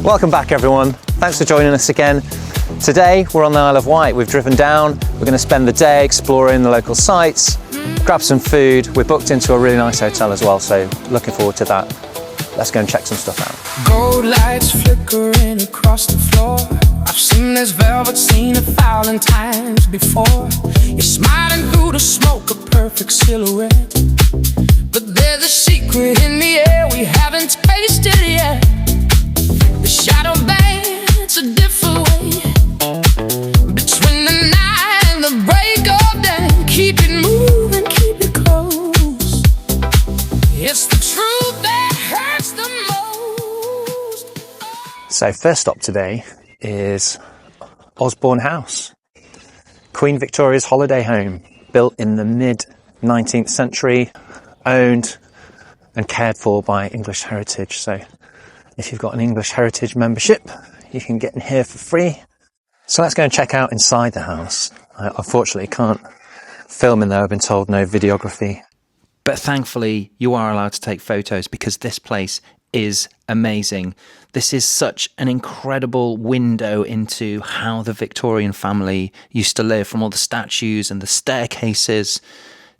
Welcome back everyone, thanks for joining us again. Today we're on the Isle of Wight. We've driven down, we're going to spend the day exploring the local sites, grab some food. We're booked into a really nice hotel as well, so looking forward to that. Let's go and check some stuff out. Gold lights flickering across the floor. I've seen this velvet scene 1,000 times before. You're smiling through the smoke, a perfect silhouette. But there's a secret in the air we haven't tasted yet. The shadow bands a different way between the night and the break of day. Keep it moving, keep it close. It's the truth that hurts the most. So first stop today is Osbourne House, Queen Victoria's holiday home, built in the mid-19th century, owned and cared for by English Heritage. So if you've got an English Heritage membership, you can get in here for free. So let's go and check out inside the house. I unfortunately can't film in there, I've been told no videography. But thankfully you are allowed to take photos because this place is amazing. This is such an incredible window into how the Victorian family used to live, from all the statues and the staircases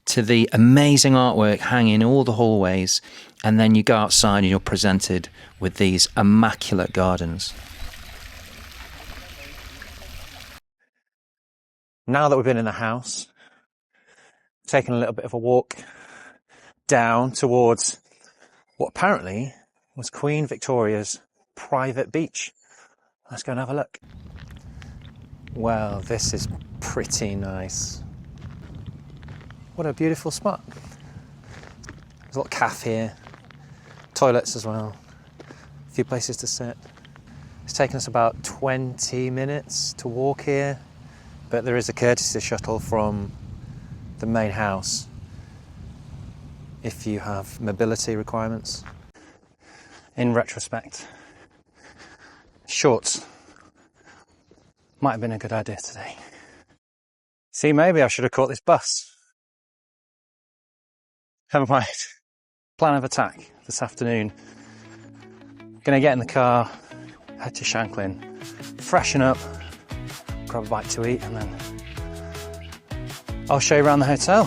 to the amazing artwork hanging in all the hallways. And then you go outside and you're presented with these immaculate gardens. Now that we've been in the house, taking a little bit of a walk down towards what apparently was Queen Victoria's private beach. Let's go and have a look. Well, this is pretty nice. What a beautiful spot. There's a little cafe here, toilets as well, a few places to sit. It's taken us about 20 minutes to walk here, but there is a courtesy shuttle from the main house if you have mobility requirements. In retrospect, shorts might have been a good idea today. See, maybe I should have caught this bus. Never mind. Plan of attack this afternoon. Gonna get in the car, head to Shanklin, freshen up, grab a bite to eat, and then I'll show you around the hotel.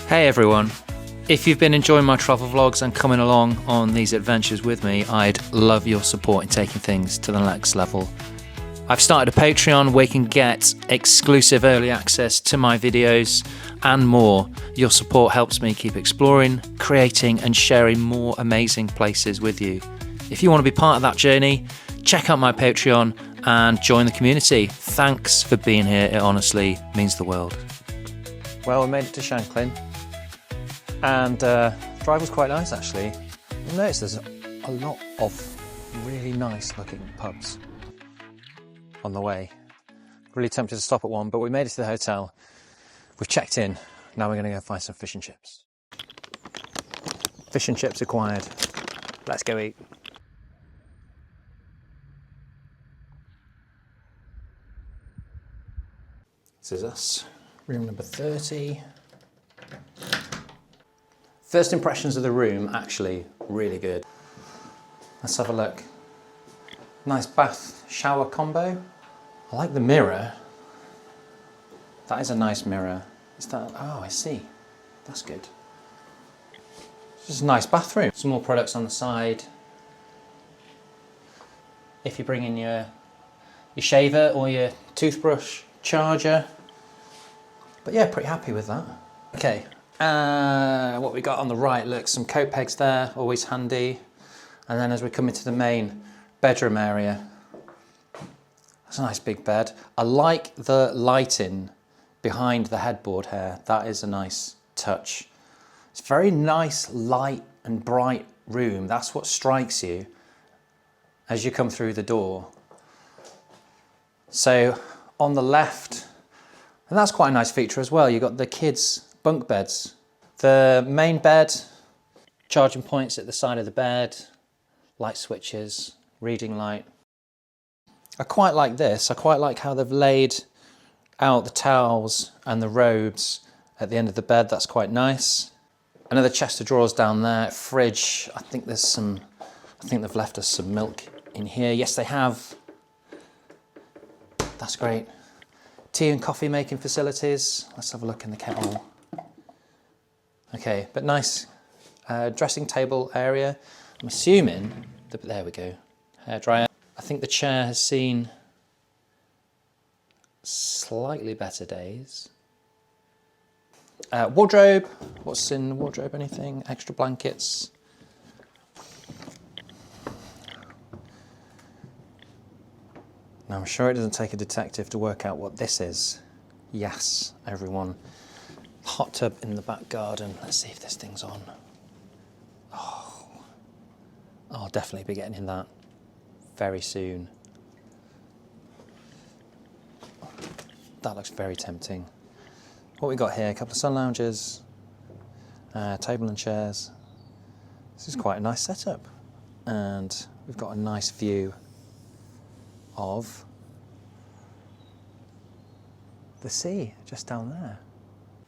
Hey everyone. If you've been enjoying my travel vlogs and coming along on these adventures with me, I'd love your support in taking things to the next level. I've started a Patreon where you can get exclusive early access to my videos and more. Your support helps me keep exploring, creating and sharing more amazing places with you. If you want to be part of that journey, check out my Patreon and join the community. Thanks for being here, it honestly means the world. Well, we made it to Shanklin. And the drive was quite nice actually. You'll notice there's a lot of really nice looking pubs on the way. Really tempted to stop at one, but we made it to the hotel. We've checked in. Now we're going to go find some fish and chips. Fish and chips acquired. Let's go eat. This is us. Room number 30. First impressions of the room, actually really good. Let's have a look. Nice bath shower combo. I like the mirror. That is a nice mirror. Is that, oh, I see. That's good. This is a nice bathroom. Some more products on the side. If you bring in your shaver or your toothbrush charger. But yeah, pretty happy with that. Okay. What we got on the right, look, some coat pegs there, always handy. And then as we come into the main bedroom area, that's a nice big bed. I like the lighting behind the headboard here. That is a nice touch. It's a very nice, light and bright room. That's what strikes you as you come through the door. So on the left, and that's quite a nice feature as well, you've got the kids' bunk beds. The main bed, charging points at the side of the bed, light switches, reading light. I quite like this. I quite like how they've laid out the towels and the robes at the end of the bed. That's quite nice. Another chest of drawers down there, fridge. I think they've left us some milk in here. Yes, they have. That's great. Tea and coffee making facilities. Let's have a look in the kettle. Okay, but nice dressing table area. I'm assuming, there we go, hairdryer. I think the chair has seen slightly better days. Wardrobe, what's in the wardrobe? Anything? Extra blankets. Now I'm sure it doesn't take a detective to work out what this is. Yes, everyone. Hot tub in the back garden. Let's see if this thing's on. Oh, I'll definitely be getting in that very soon. That looks very tempting. What we got here, a couple of sun lounges, table and chairs. This is quite a nice setup. And we've got a nice view of the sea just down there.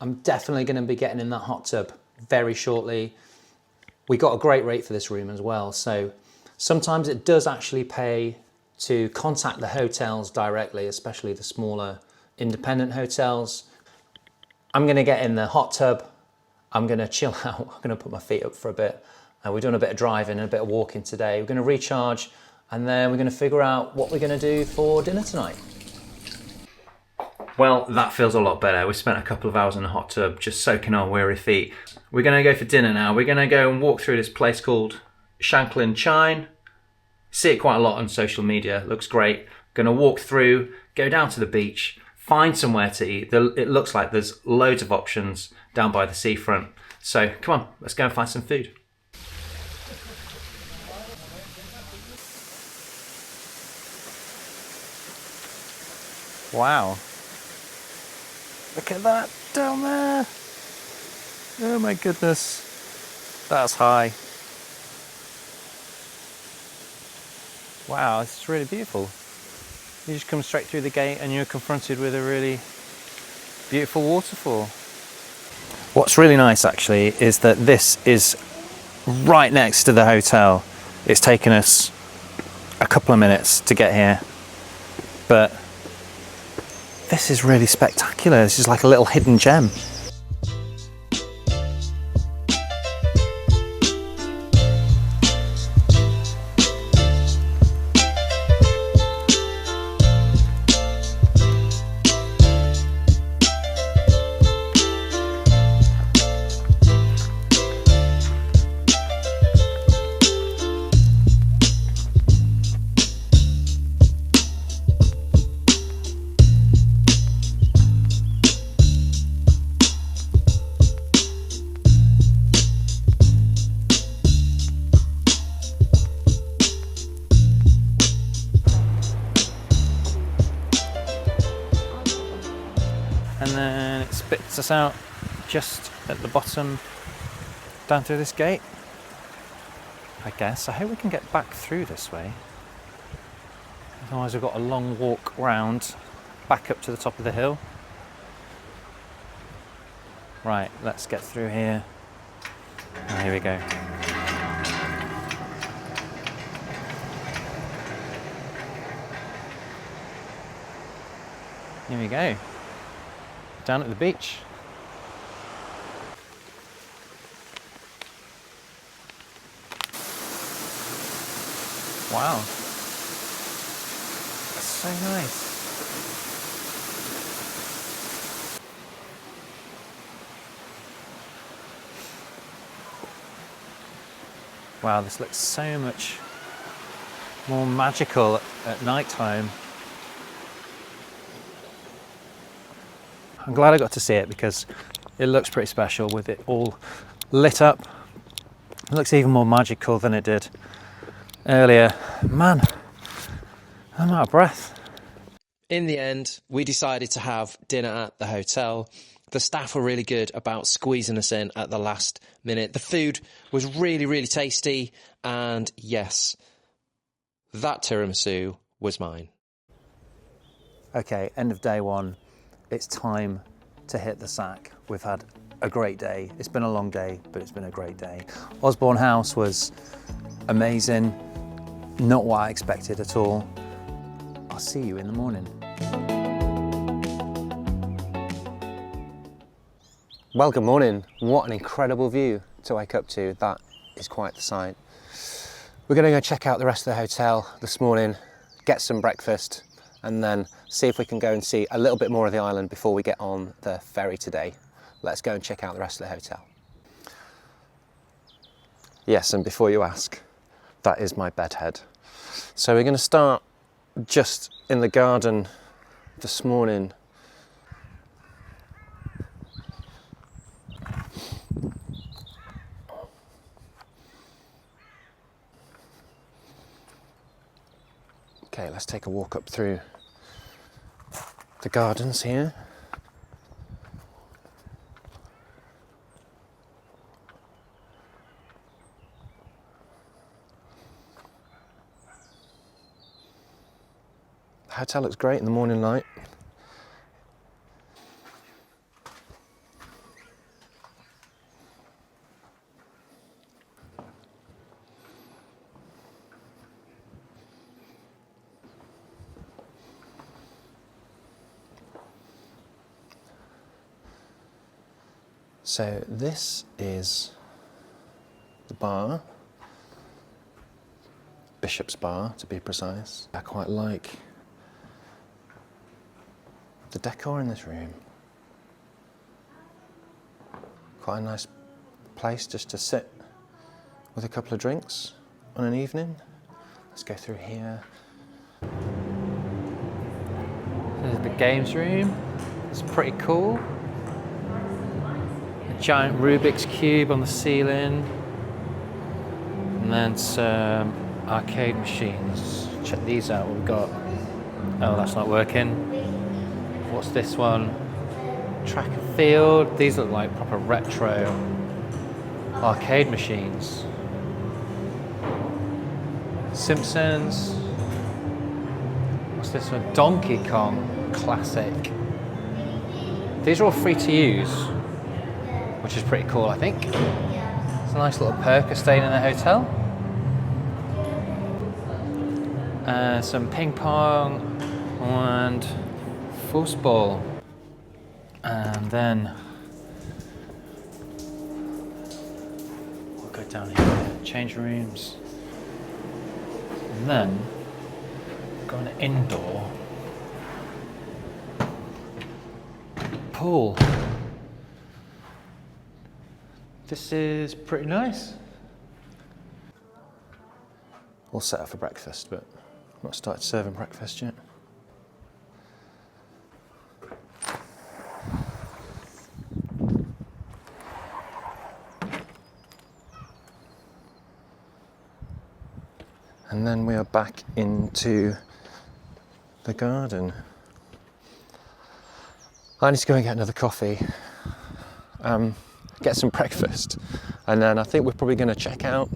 I'm definitely going to be getting in that hot tub very shortly. We got a great rate for this room as well, so sometimes it does actually pay to contact the hotels directly, especially the smaller independent hotels. I'm going to get in the hot tub, I'm going to chill out, I'm going to put my feet up for a bit. We're doing a bit of driving and a bit of walking today. We're going to recharge and then we're going to figure out what we're going to do for dinner tonight. Well, that feels a lot better. We spent a couple of hours in the hot tub just soaking our weary feet. We're going to go for dinner now. We're going to go and walk through this place called Shanklin Chine. See it quite a lot on social media. Looks great. Going to walk through, go down to the beach, find somewhere to eat. It looks like there's loads of options down by the seafront. So come on, let's go and find some food. Wow. Look at that down there. Oh my goodness. That's high. Wow, this is really beautiful. You just come straight through the gate and you're confronted with a really beautiful waterfall. What's really nice actually is that this is right next to the hotel. It's taken us a couple of minutes to get here, but this is really spectacular. This is like a little hidden gem. And then it spits us out just at the bottom down through this gate, I guess. I hope we can get back through this way. Otherwise we've got a long walk round back up to the top of the hill. Right, let's get through here. Oh, here we go. Here we go. Down at the beach. Wow. That's so nice. Wow, this looks so much more magical at night time. I'm glad I got to see it because it looks pretty special with it all lit up. It looks even more magical than it did earlier. Man, I'm out of breath. In the end, we decided to have dinner at the hotel. The staff were really good about squeezing us in at the last minute. The food was really, really tasty. And yes, that tiramisu was mine. Okay, end of day one. It's time to hit the sack. We've had a great day. It's been a long day, but it's been a great day. Osbourne House was amazing. Not what I expected at all. I'll see you in the morning. Well, good morning. What an incredible view to wake up to. That is quite the sight. We're going to go check out the rest of the hotel this morning, get some breakfast, and then see if we can go and see a little bit more of the island before we get on the ferry today. Let's go and check out the rest of the hotel. Yes, and before you ask, that is my bed head. So we're going to start just in the garden this morning. Okay, let's take a walk up through the gardens here. The hotel looks great in the morning light. So this is the bar, Bishop's Bar to be precise. I quite like the decor in this room. Quite a nice place just to sit with a couple of drinks on an evening. Let's go through here. There's the games room. It's pretty cool. A giant Rubik's Cube on the ceiling. And then some arcade machines. Check these out, what we've got. Oh, that's not working. What's this one? Track and field. These look like proper retro arcade machines. Simpsons. What's this one? Donkey Kong Classic. These are all free to use, which is pretty cool, I think. It's a nice little perk of staying in a hotel. Some ping pong and foosball. And then we'll go down here, change rooms. And then go an indoor pool. This is pretty nice. All set up for breakfast, but not started serving breakfast yet. And then we are back into the garden. I need to go and get another coffee, get some breakfast, and then I think we're probably going to check out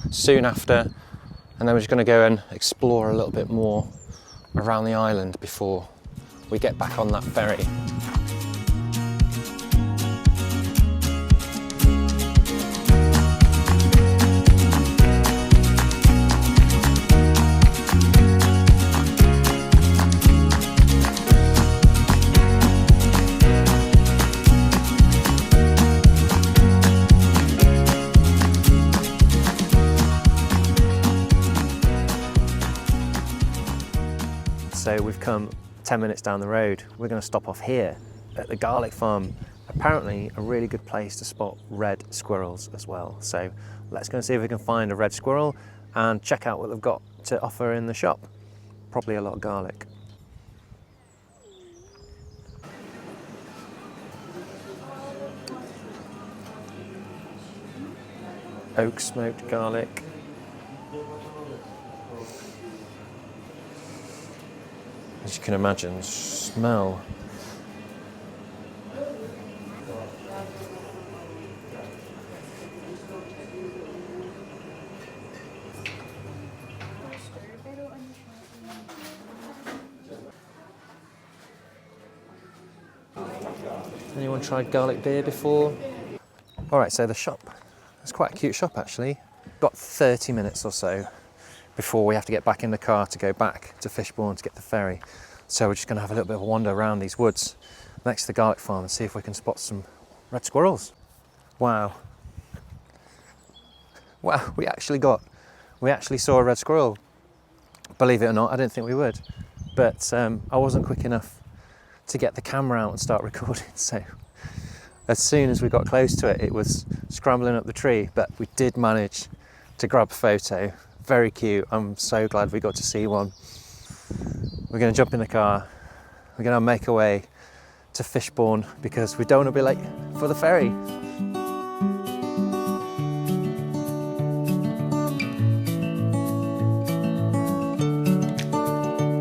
soon after, and then we're just going to go and explore a little bit more around the island before we get back on that ferry. So we've come 10 minutes down the road. We're going to stop off here at the garlic farm. Apparently a really good place to spot red squirrels as well. So let's go and see if we can find a red squirrel and check out what they've got to offer in the shop. Probably a lot of garlic. Oak smoked garlic. As you can imagine, smell. Anyone tried garlic beer before? All right, so the shop, it's quite a cute shop actually. Got 30 minutes or so before we have to get back in the car to go back to Fishbourne to get the ferry. So we're just going to have a little bit of a wander around these woods next to the garlic farm and see if we can spot some red squirrels. Wow. Wow, we actually saw a red squirrel. Believe it or not, I didn't think we would. But I wasn't quick enough to get the camera out and start recording. So as soon as we got close to it, it was scrambling up the tree, but we did manage to grab a photo. Very cute. I'm so glad we got to see one. We're going to jump in the car. We're going to make our way to Fishbourne because we don't want to be late for the ferry.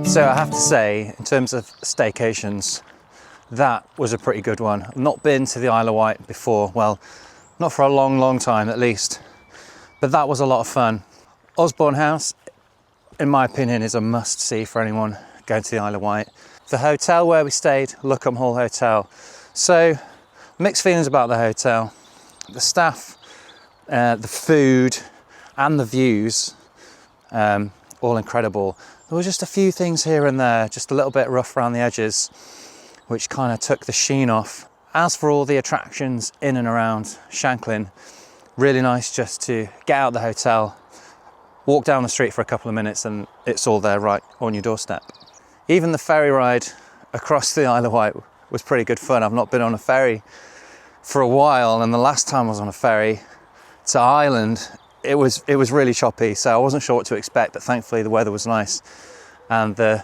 So I have to say, in terms of staycations, that was a pretty good one. I've not been to the Isle of Wight before, well, not for a long, long time at least, but that was a lot of fun. Osbourne House, in my opinion, is a must-see for anyone going to the Isle of Wight. The hotel where we stayed, Luccombe Hall Hotel. So, mixed feelings about the hotel. The staff, the food, and the views, all incredible. There were just a few things here and there, just a little bit rough around the edges, which kind of took the sheen off. As for all the attractions in and around Shanklin, really nice just to get out of the hotel, walk down the street for a couple of minutes and it's all there right on your doorstep. Even the ferry ride across the Isle of Wight was pretty good fun. I've not been on a ferry for a while, and the last time I was on a ferry to Ireland, it was really choppy, so I wasn't sure what to expect, but thankfully the weather was nice and the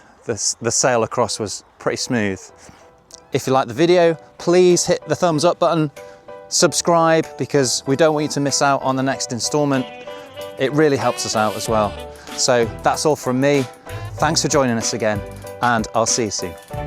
sail across was pretty smooth. If you like the video, please hit the thumbs up button, subscribe, because we don't want you to miss out on the next installment. It really helps us out as well. So that's all from me. Thanks for joining us again, and I'll see you soon.